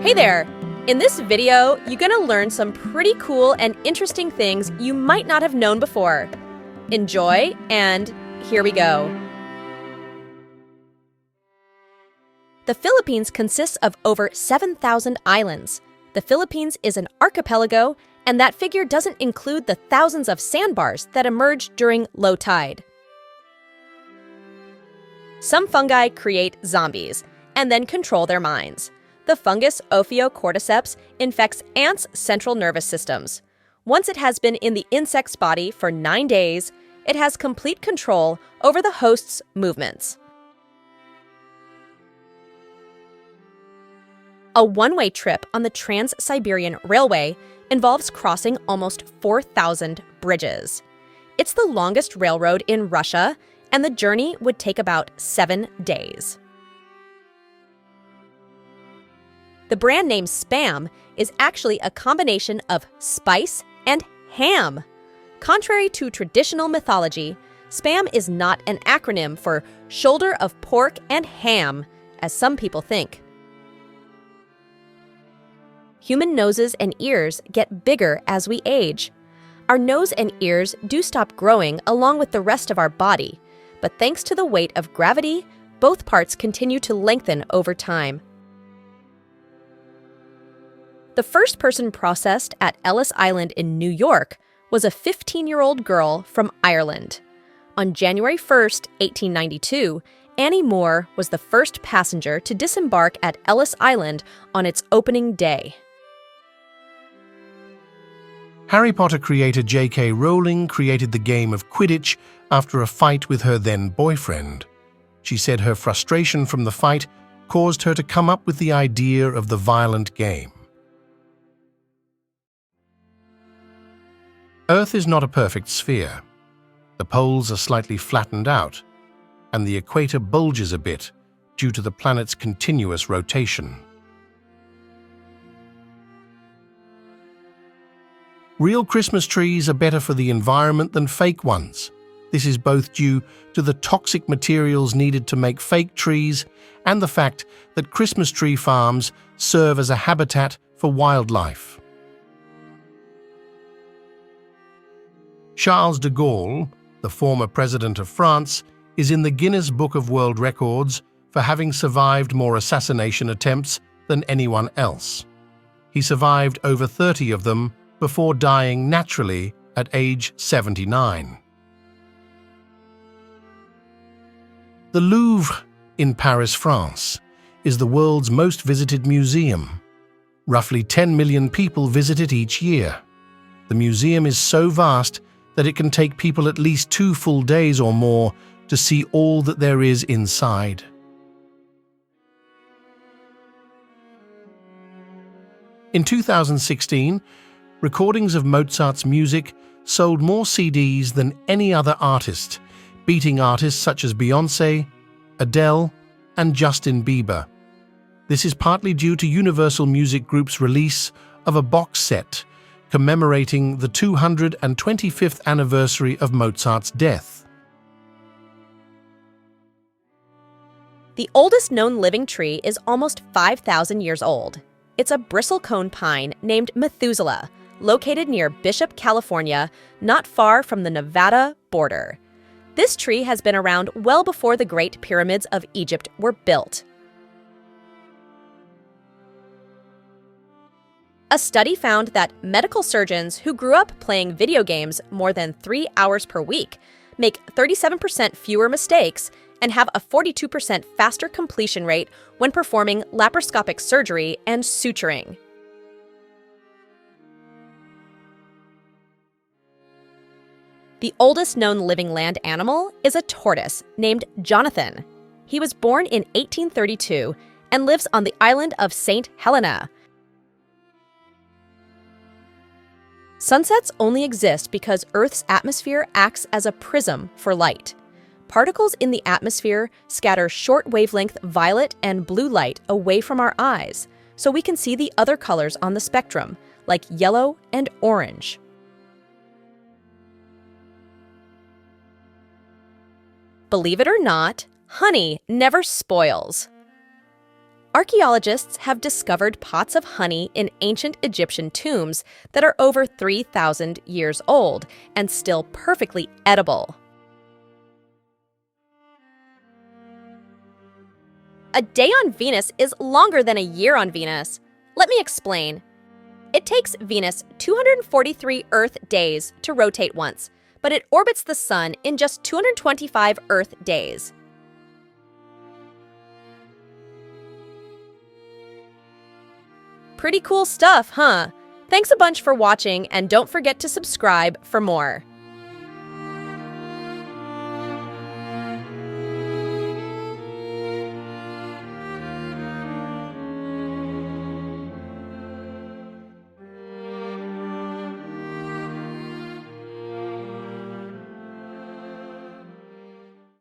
Hey there! In this video, you're gonna learn some pretty cool and interesting things you might not have known before. Enjoy, and here we go. The Philippines consists of over 7,000 islands. The Philippines is an archipelago, and that figure doesn't include the thousands of sandbars that emerge during low tide. Some fungi create zombies and then control their minds. The fungus Ophiocordyceps infects ants' central nervous systems. Once it has been in the insect's body for 9 days, it has complete control over the host's movements. A one-way trip on the Trans-Siberian Railway involves crossing almost 4,000 bridges. It's the longest railroad in Russia, and the journey would take about 7 days. The brand name Spam is actually a combination of spice and ham. Contrary to traditional mythology, Spam is not an acronym for shoulder of pork and ham, as some people think. Human noses and ears get bigger as we age. Our nose and ears do stop growing along with the rest of our body, but thanks to the weight of gravity, both parts continue to lengthen over time. The first person processed at Ellis Island in New York was a 15-year-old girl from Ireland. On January 1, 1892, Annie Moore was the first passenger to disembark at Ellis Island on its opening day. Harry Potter creator J.K. Rowling created the game of Quidditch after a fight with her then-boyfriend. She said her frustration from the fight caused her to come up with the idea of the violent game. Earth is not a perfect sphere. The poles are slightly flattened out, and the equator bulges a bit due to the planet's continuous rotation. Real Christmas trees are better for the environment than fake ones. This is both due to the toxic materials needed to make fake trees and the fact that Christmas tree farms serve as a habitat for wildlife. Charles de Gaulle, the former president of France, is in the Guinness Book of World Records for having survived more assassination attempts than anyone else. He survived over 30 of them before dying naturally at age 79. The Louvre in Paris, France, is the world's most visited museum. Roughly 10 million people visit it each year. The museum is so vast that it can take people at least 2 full days or more to see all that there is inside. In 2016, recordings of Mozart's music sold more CDs than any other artist, beating artists such as Beyoncé, Adele, and Justin Bieber. This is partly due to Universal Music Group's release of a box set commemorating the 225th anniversary of Mozart's death. The oldest known living tree is almost 5,000 years old. It's a bristlecone pine named Methuselah, located near Bishop, California, not far from the Nevada border. This tree has been around well before the Great Pyramids of Egypt were built. A study found that medical surgeons who grew up playing video games more than 3 hours per week make 37% fewer mistakes and have a 42% faster completion rate when performing laparoscopic surgery and suturing. The oldest known living land animal is a tortoise named Jonathan. He was born in 1832 and lives on the island of St. Helena. Sunsets only exist because Earth's atmosphere acts as a prism for light. Particles in the atmosphere scatter short-wavelength violet and blue light away from our eyes, so we can see the other colors on the spectrum, like yellow and orange. Believe it or not, honey never spoils. Archaeologists have discovered pots of honey in ancient Egyptian tombs that are over 3,000 years old and still perfectly edible. A day on Venus is longer than a year on Venus. Let me explain. It takes Venus 243 Earth days to rotate once, but it orbits the Sun in just 225 Earth days. Pretty cool stuff, huh? Thanks a bunch for watching, and don't forget to subscribe for more.